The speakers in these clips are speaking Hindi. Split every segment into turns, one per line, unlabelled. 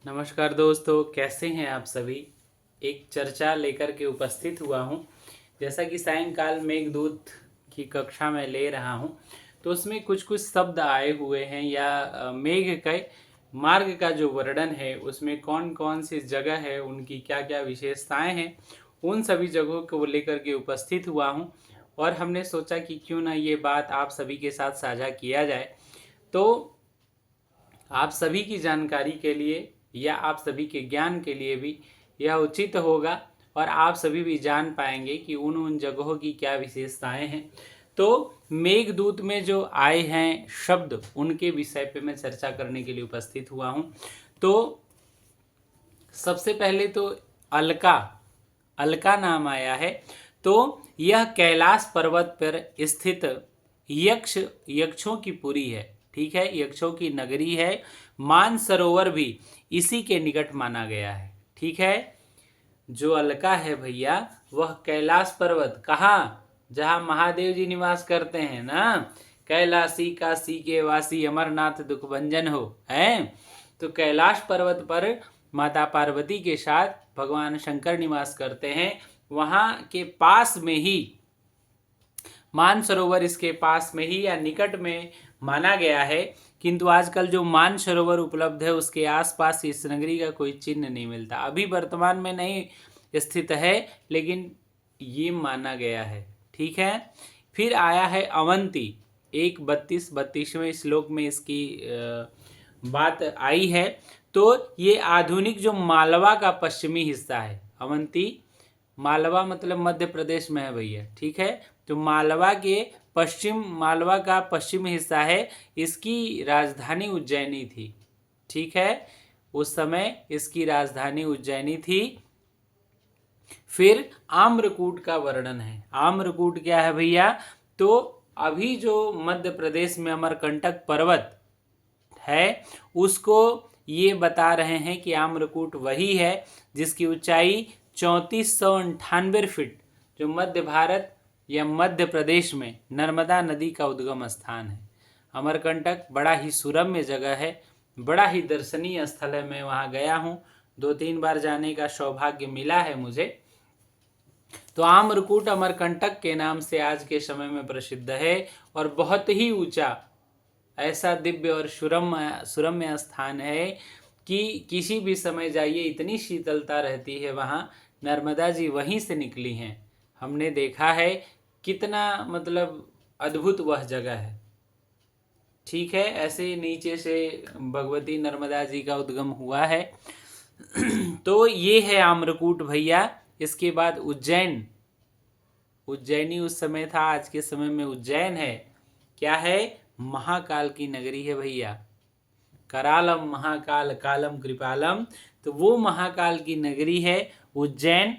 नमस्कार दोस्तों, कैसे हैं आप सभी। एक चर्चा लेकर के उपस्थित हुआ हूं। जैसा कि सायंकाल मेघदूत की कक्षा में ले रहा हूं, तो उसमें कुछ कुछ शब्द आए हुए हैं या मेघ के मार्ग का जो वर्णन है उसमें कौन कौन सी जगह है, उनकी क्या क्या विशेषताएं हैं, उन सभी जगहों को लेकर के उपस्थित हुआ हूं। और हमने सोचा कि क्यों ना ये बात आप सभी के साथ साझा किया जाए। तो आप सभी की जानकारी के लिए या आप सभी के ज्ञान के लिए भी यह उचित होगा और आप सभी भी जान पाएंगे कि उन उन जगहों की क्या विशेषताएं हैं। तो मेघदूत में जो आए हैं शब्द, उनके विषय पे मैं चर्चा करने के लिए उपस्थित हुआ हूं। तो सबसे पहले तो अलका अलका नाम आया है। तो यह कैलाश पर्वत पर स्थित यक्षों की पुरी है। ठीक है, यक्षों की नगरी है। मानसरोवर भी इसी के निकट माना गया है। ठीक है, जो अलका है भैया, वह कैलाश पर्वत कहाँ, जहाँ महादेव जी निवास करते हैं ना, कैलाशी काशी के वासी अमरनाथ दुख भंजन हो है। तो कैलाश पर्वत पर माता पार्वती के साथ भगवान शंकर निवास करते हैं। वहाँ के पास में ही मानसरोवर, इसके पास में ही या निकट में माना गया है। किंतु आजकल जो मानसरोवर उपलब्ध है उसके आसपास इस नगरी का कोई चिन्ह नहीं मिलता। अभी वर्तमान में नहीं स्थित है, लेकिन ये माना गया है। ठीक है, फिर आया है अवंती। 32वें श्लोक में इसकी बात आई है। तो ये आधुनिक जो मालवा का पश्चिमी हिस्सा है। अवंती, मालवा मतलब मध्य प्रदेश में है भैया। ठीक है, तो मालवा का पश्चिमी हिस्सा है। इसकी राजधानी उज्जैनी थी। ठीक है, उस समय इसकी राजधानी उज्जैनी थी। फिर आम्रकूट का वर्णन है। आम्रकूट क्या है भैया, तो अभी जो मध्य प्रदेश में अमरकंटक पर्वत है, उसको ये बता रहे हैं कि आम्रकूट वही है जिसकी ऊंचाई 3498 फीट, जो मध्य भारत या मध्य प्रदेश में नर्मदा नदी का उद्गम स्थान है। अमरकंटक बड़ा ही सुरम्य जगह है, बड़ा ही दर्शनीय स्थल है। मैं वहाँ गया हूँ, 2-3 बार जाने का सौभाग्य मिला है मुझे। तो आम्रकूट अमरकंटक के नाम से आज के समय में प्रसिद्ध है और बहुत ही ऊंचा, ऐसा दिव्य और सुरम्य स्थान है कि किसी भी समय जाइए, इतनी शीतलता रहती है वहाँ। नर्मदा जी वहीं से निकली हैं, हमने देखा है। कितना मतलब अद्भुत वह जगह है। ठीक है, ऐसे नीचे से भगवती नर्मदा जी का उद्गम हुआ है। तो ये है आम्रकूट भैया। इसके बाद उज्जैनी उस समय था, आज के समय में उज्जैन है। क्या है, महाकाल की नगरी है भैया। करालम महाकाल कालम कृपालम, तो वो महाकाल की नगरी है उज्जैन।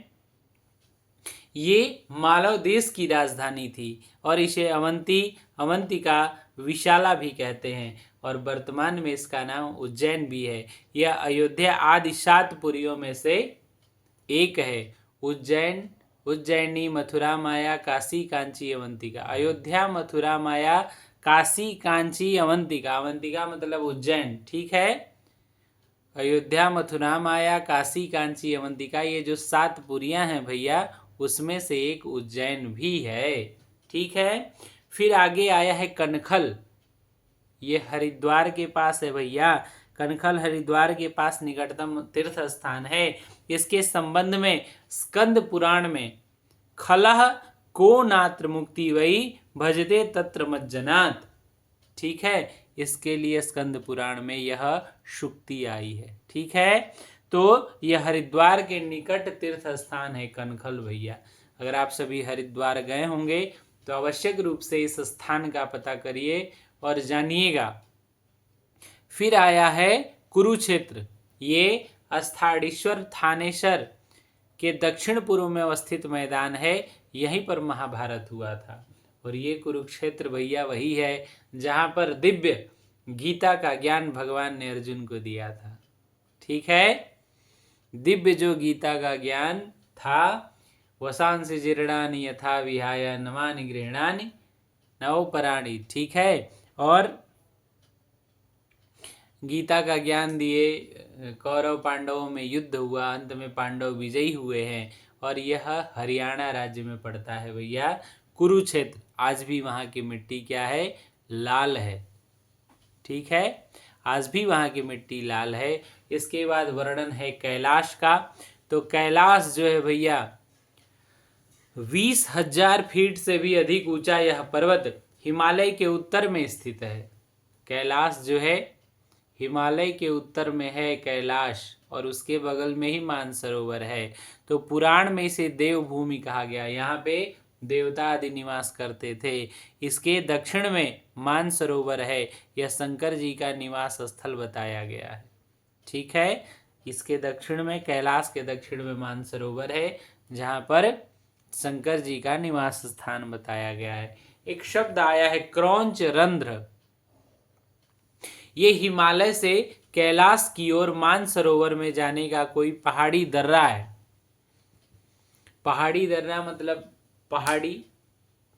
ये मालव देश की राजधानी थी और इसे अवंतिका विशाला भी कहते हैं और वर्तमान में इसका नाम उज्जैन भी है। यह अयोध्या आदि 7 पुरियों में से एक है। उज्जैनी मथुरा माया काशी कांची अवंतिका। अयोध्या मथुरा माया काशी कांची अवंतिका। अवंतिका मतलब उज्जैन। ठीक है, अयोध्या मथुरा माया काशी कांची अवंतिका, ये जो 7 पुरियां हैं भैया, उसमें से एक उज्जैन भी है। ठीक है, फिर आगे आया है कनखल। ये हरिद्वार के पास है भैया। कनखल हरिद्वार के पास निकटतम तीर्थ स्थान है। इसके संबंध में स्कंद पुराण में खलह को नात्र मुक्ति वही भजते तत्र मज्जनात्। ठीक है, इसके लिए स्कंद पुराण में यह शुक्ति आई है। ठीक है, तो यह हरिद्वार के निकट तीर्थ स्थान है कनखल भैया। अगर आप सभी हरिद्वार गए होंगे तो आवश्यक रूप से इस स्थान का पता करिए और जानिएगा। फिर आया है कुरुक्षेत्र। ये अस्थाड़ीश्वर थानेश्वर के दक्षिण पूर्व में अवस्थित मैदान है। यहीं पर महाभारत हुआ था। और ये कुरुक्षेत्र भैया वही है जहाँ पर दिव्य गीता का ज्ञान भगवान ने अर्जुन को दिया था। ठीक है, दिव्य जो गीता का ज्ञान था, वसांसि जीर्णानि यथा विहाय नवानि गृह्णानि नवोपराणि। ठीक है, और गीता का ज्ञान दिए, कौरव पांडवों में युद्ध हुआ, अंत में पांडव विजयी हुए हैं। और यह हरियाणा राज्य में पड़ता है भैया, कुरुक्षेत्र। आज भी वहाँ की मिट्टी क्या है? लाल है। ठीक है, आज भी वहाँ की मिट्टी लाल है। इसके बाद वर्णन है कैलाश का। तो कैलाश जो है भैया 20,000 फीट से भी अधिक ऊंचा यह पर्वत हिमालय के उत्तर में स्थित है। कैलाश जो है हिमालय के उत्तर में है कैलाश, और उसके बगल में ही मानसरोवर है। तो पुराण में इसे देवभूमि कहा गया। यहाँ पे देवता आदि निवास करते थे। इसके दक्षिण में मानसरोवर है, यह शंकर जी का निवास स्थल बताया गया है। ठीक है, इसके दक्षिण में, कैलाश के दक्षिण में मानसरोवर है, जहाँ पर शंकर जी का निवास स्थान बताया गया है। एक शब्द आया है क्रौंच रंध्र। ये हिमालय से कैलाश की ओर मानसरोवर में जाने का कोई पहाड़ी दर्रा है। पहाड़ी दर्रा मतलब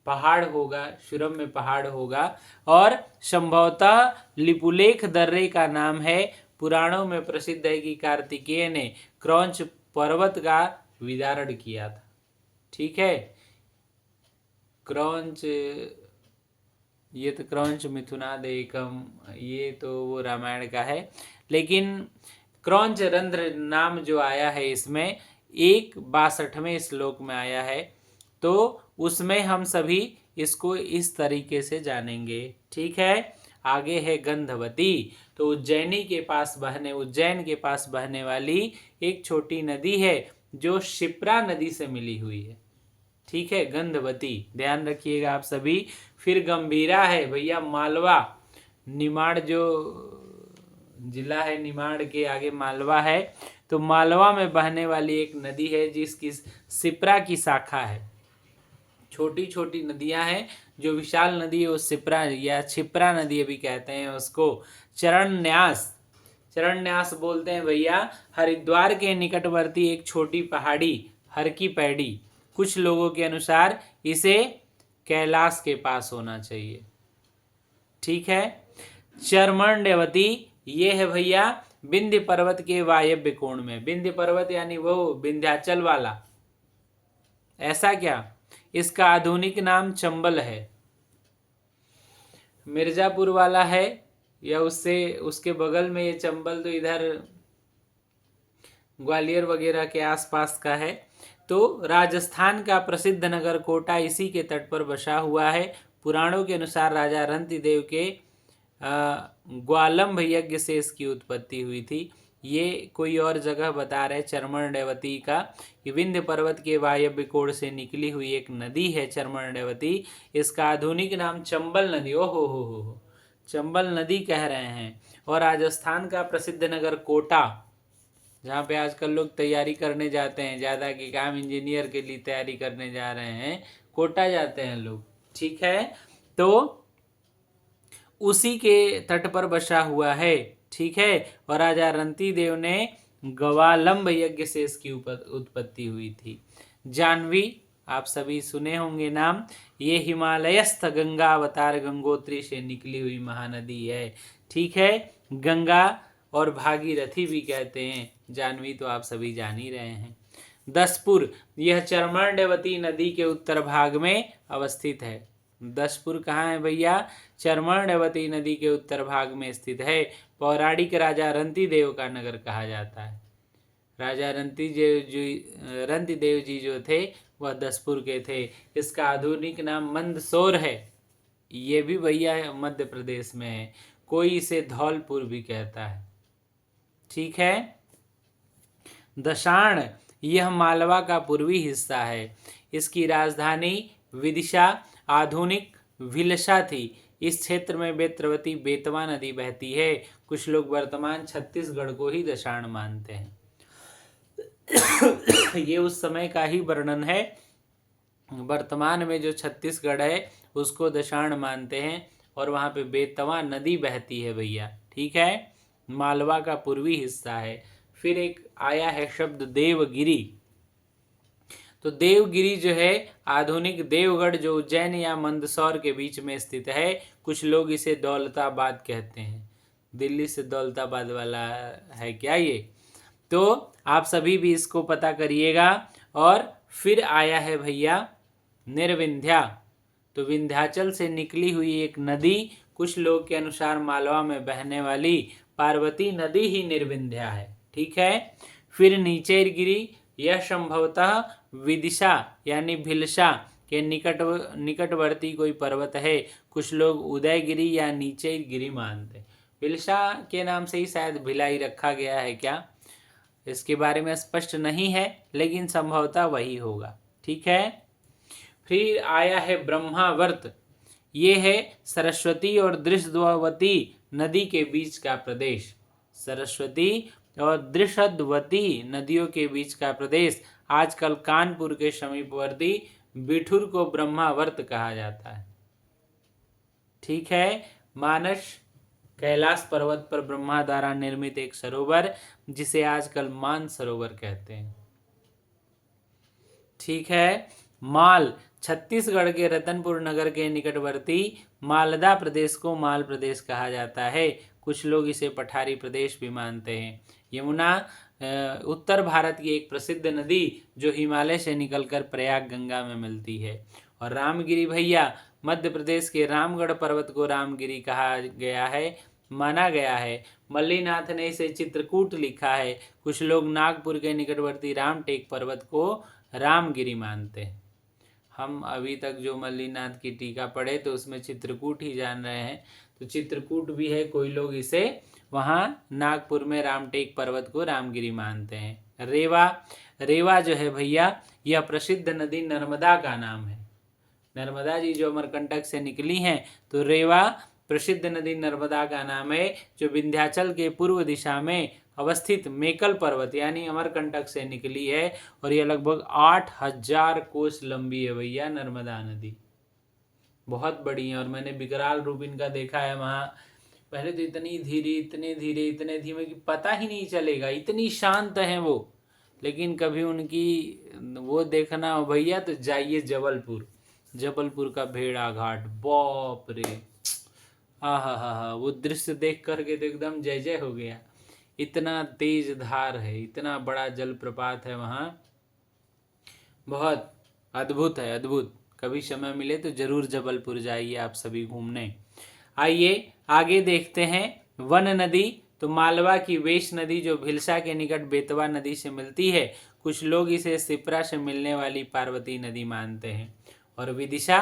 पहाड़ होगा, शुरम में पहाड़ होगा, और संभवतः लिपुलेख दर्रे का नाम है। पुराणों में प्रसिद्ध है कि कार्तिकेय ने क्रौंच पर्वत का विदारण किया था। ठीक है, क्रौंच, ये तो क्रौंच मिथुनाद एकम, ये तो वो रामायण का है। लेकिन क्रौंच रंध्र नाम जो आया है इसमें 62वें श्लोक में आया है, तो उसमें हम सभी इसको इस तरीके से जानेंगे। ठीक है, आगे है गंधवती। तो उज्जैन के पास बहने वाली एक छोटी नदी है जो शिप्रा नदी से मिली हुई है। ठीक है, गंधवती, ध्यान रखिएगा आप सभी। फिर गंभीरा है भैया, मालवा, निमाड़ जो जिला है, निमाड़ के आगे मालवा है। तो मालवा में बहने वाली एक नदी है जिसकी शिप्रा की शाखा है। छोटी छोटी नदियां हैं, जो विशाल नदी है वो शिप्रा या क्षिप्रा नदी भी कहते हैं उसको। चरणन्यास बोलते हैं भैया हरिद्वार के निकटवर्ती एक छोटी पहाड़ी, हर की पैड़ी। कुछ लोगों के अनुसार इसे कैलाश के पास होना चाहिए। ठीक है, चर्मण्यवती ये है भैया विंध्य पर्वत के वायव्य कोण में। विंध्य पर्वत यानी वो विंध्याचल वाला। ऐसा क्या? इसका आधुनिक नाम चंबल है। मिर्जापुर वाला है या उसके बगल में ये चंबल तो इधर ग्वालियर वगैरह के आसपास का है। तो राजस्थान का प्रसिद्ध नगर कोटा इसी के तट पर बसा हुआ है। पुराणों के अनुसार राजा रंतिदेव के ग्वालम्भ यज्ञ से इसकी उत्पत्ति हुई थी। ये कोई और जगह बता रहे चर्मण्यवती का, कि विंध्य पर्वत के वायव्य कोण से निकली हुई एक नदी है चर्मण्यवती। इसका आधुनिक नाम चंबल नदी, हो चंबल नदी कह रहे हैं। और राजस्थान का प्रसिद्ध नगर कोटा, जहाँ पे आजकल लोग तैयारी करने जाते हैं, ज़्यादा के काम इंजीनियर के लिए तैयारी करने जा रहे हैं, कोटा जाते हैं लोग। ठीक है, तो उसी के तट पर बसा हुआ है। ठीक है, और राजा रंतिदेव ने ग्वालम्भ यज्ञ से इसकी उत्पत्ति हुई थी। जाह्नवी आप सभी सुने होंगे नाम। ये हिमालयस्थ गंगा अवतार गंगोत्री से निकली हुई महानदी है। ठीक है, गंगा और भागीरथी भी कहते हैं। जाह्नवी तो आप सभी जान ही रहे हैं। दसपुर, यह चर्मण्यवती नदी के उत्तर भाग में अवस्थित है। दसपुर कहाँ है भैया? चर्मण्यवती नदी के उत्तर भाग में स्थित है। पौराणिक राजा रंतिदेव का नगर कहा जाता है। राजा रंतिदेव जी जो थे वह दसपुर के थे। इसका आधुनिक नाम मंदसौर है। ये भी भैया मध्य प्रदेश में है। कोई इसे धौलपुर भी कहता है। ठीक है, दशाण यह मालवा का पूर्वी हिस्सा है। इसकी राजधानी विदिशा आधुनिक भिलसा थी। इस क्षेत्र में बेत्रवती बेतवा नदी बहती है। कुछ लोग वर्तमान छत्तीसगढ़ को ही दशाण मानते हैं। ये उस समय का ही वर्णन है। वर्तमान में जो छत्तीसगढ़ है उसको दशाण मानते हैं, और वहाँ पे बेतवा नदी बहती है भैया। ठीक है, मालवा का पूर्वी हिस्सा है। फिर एक आया है शब्द देवगिरी। तो देवगिरी जो है आधुनिक देवगढ़, जो उज्जैन या मंदसौर के बीच में स्थित है। कुछ लोग इसे दौलताबाद कहते हैं। दिल्ली से दौलताबाद वाला है क्या ये? तो आप सभी भी इसको पता करिएगा। और फिर आया है भैया निर्विंध्या। तो विंध्याचल से निकली हुई एक नदी, कुछ लोग के अनुसार मालवा में बहने वाली पार्वती नदी ही निर्विंध्या है। ठीक है। फिर नीचेर गिरी, यह संभवतः विदिशा यानी भिलसा के निकटवर्ती कोई पर्वत है। कुछ लोग उदयगिरी या नीचेर गिरी मानते। भिलसा के नाम से ही शायद भिलाई रखा गया है क्या, इसके बारे में स्पष्ट नहीं है, लेकिन संभवतः वही होगा। ठीक है। फिर आया है ब्रह्मावर्त। ये है सरस्वती और दृषद्वती नदी के बीच का प्रदेश। सरस्वती और दृषद्वती नदियों के बीच का प्रदेश आजकल कानपुर के समीपवर्ती बिठूर को ब्रह्मावर्त कहा जाता है। ठीक है। मानस कैलाश पर्वत पर ब्रह्मा द्वारा निर्मित एक सरोवर, जिसे आजकल मान सरोवर कहते हैं। ठीक है। माल, छत्तीसगढ़ के रतनपुर नगर के निकटवर्ती मालदा प्रदेश को माल प्रदेश कहा जाता है। कुछ लोग इसे पठारी प्रदेश भी मानते हैं। यमुना उत्तर भारत की एक प्रसिद्ध नदी जो हिमालय से निकलकर प्रयाग गंगा में मिलती है। और रामगिरी भैया, मध्य प्रदेश के रामगढ़ पर्वत को रामगिरी कहा गया है, माना गया है। मल्लीनाथ ने इसे चित्रकूट लिखा है। कुछ लोग नागपुर के निकटवर्ती रामटेक पर्वत को रामगिरी मानते हैं। हम अभी तक जो मल्लीनाथ की टीका पढ़े तो उसमें चित्रकूट ही जान रहे हैं, तो चित्रकूट भी है। कोई लोग इसे वहाँ नागपुर में रामटेक पर्वत को रामगिरी मानते हैं। रेवा, रेवा जो है भैया, यह प्रसिद्ध नदी नर्मदा का नाम है। नर्मदा जी जो अमरकंटक से निकली हैं, तो रेवा प्रसिद्ध नदी नर्मदा का नाम है, जो विंध्याचल के पूर्व दिशा में अवस्थित मेकल पर्वत यानी अमरकंटक से निकली है। और यह लगभग 8000 कोस लंबी है भैया नर्मदा नदी, बहुत बड़ी है। और मैंने विकराल रूप इनका देखा है वहाँ। पहले तो इतनी धीरे, इतने धीरे, इतने धीमे कि पता ही नहीं चलेगा, इतनी शांत है वो। लेकिन कभी उनकी वो देखना हो भैया तो जाइए जबलपुर, जबलपुर का भेड़ा घाट, बाप रे, हा, वो दृश्य देख करके तो एकदम जय जय हो गया। इतना तेज धार है, इतना बड़ा जलप्रपात है वहाँ, बहुत अद्भुत है, अद्भुत। कभी समय मिले तो जरूर जबलपुर जाइए आप सभी घूमने। आइए आगे देखते हैं। वन नदी, तो मालवा की वेश नदी जो भिलसा के निकट बेतवा नदी से मिलती है। कुछ लोग इसे सिप्रा से मिलने वाली पार्वती नदी मानते हैं। और विदिशा,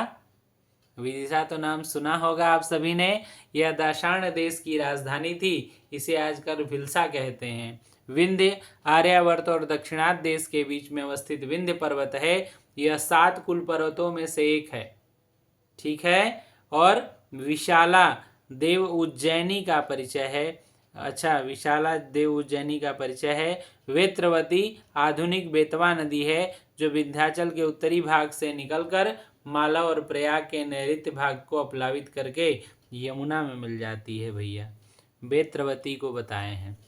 विदिशा तो नाम सुना होगा आप सभी ने। यह दाशाण देश की राजधानी थी, इसे आजकल भिलसा कहते हैं। विंध्य, आर्यावर्त और दक्षिणार्ध देश के बीच में अवस्थित विंध्य पर्वत है। यह 7 कुल पर्वतों में से एक है। ठीक है। और विशाला देव उज्जैनी का परिचय है। अच्छा, विशाला देव उज्जैनी का परिचय है। वेत्रवती आधुनिक बेतवा नदी है, जो विंध्याचल के उत्तरी भाग से निकलकर माला और प्रयाग के नैऋत्य भाग को अपलावित करके यमुना में मिल जाती है भैया। वेत्रवती को बताए हैं।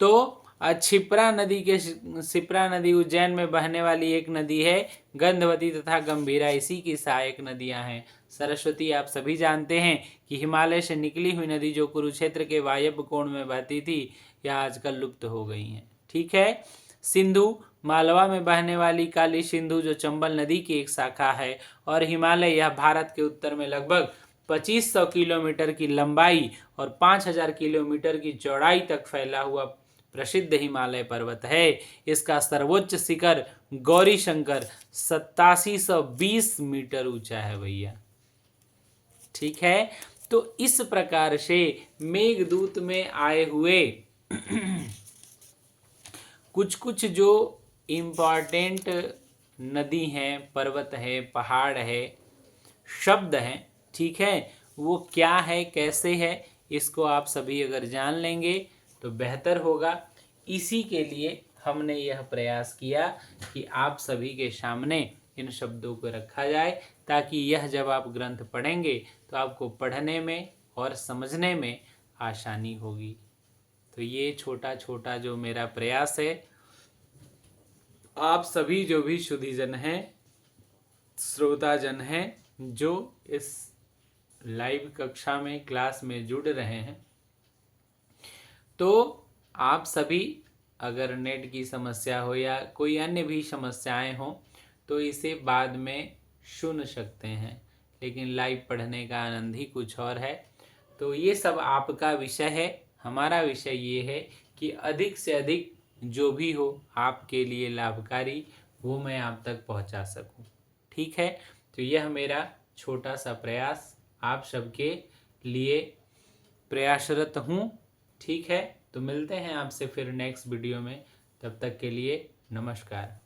तो क्षिप्रा नदी के क्षिप्रा नदी उज्जैन में बहने वाली एक नदी है। गंधवती तथा गंभीरा इसी की सहायक नदियां हैं। सरस्वती आप सभी जानते हैं कि हिमालय से निकली हुई नदी जो कुरुक्षेत्र के वायव्य कोण में बहती थी, यह आजकल लुप्त हो गई हैं। ठीक है। सिंधु, मालवा में बहने वाली काली सिंधु जो चंबल नदी की एक शाखा है। और हिमालय, यह भारत के उत्तर में लगभग 2500 किलोमीटर की लंबाई और 5000 किलोमीटर की चौड़ाई तक फैला हुआ प्रसिद्ध हिमालय पर्वत है। इसका सर्वोच्च शिखर गौरी शंकर 8720 मीटर ऊंचा है भैया। ठीक है। तो इस प्रकार से मेघदूत में आए हुए कुछ कुछ जो इम्पॉर्टेंट नदी हैं, पर्वत है, पहाड़ है, शब्द हैं, ठीक है, वो क्या है, कैसे है, इसको आप सभी अगर जान लेंगे तो बेहतर होगा। इसी के लिए हमने यह प्रयास किया कि आप सभी के सामने इन शब्दों को रखा जाए, ताकि यह जब आप ग्रंथ पढ़ेंगे तो आपको पढ़ने में और समझने में आसानी होगी। तो ये छोटा छोटा जो मेरा प्रयास है, आप सभी जो भी शुद्धिजन हैं, श्रोताजन हैं, जो इस लाइव कक्षा में क्लास में जुड़ रहे हैं, तो आप सभी अगर नेट की समस्या हो या कोई अन्य भी समस्याएं हो तो इसे बाद में सुन सकते हैं, लेकिन लाइव पढ़ने का आनंद ही कुछ और है। तो ये सब आपका विषय है, हमारा विषय ये है कि अधिक से अधिक जो भी हो आपके लिए लाभकारी वो मैं आप तक पहुंचा सकूं। ठीक है, तो यह मेरा छोटा सा प्रयास आप सबके लिए प्रयासरत हूँ। ठीक है, तो मिलते हैं आपसे फिर नेक्स्ट वीडियो में, तब तक के लिए नमस्कार।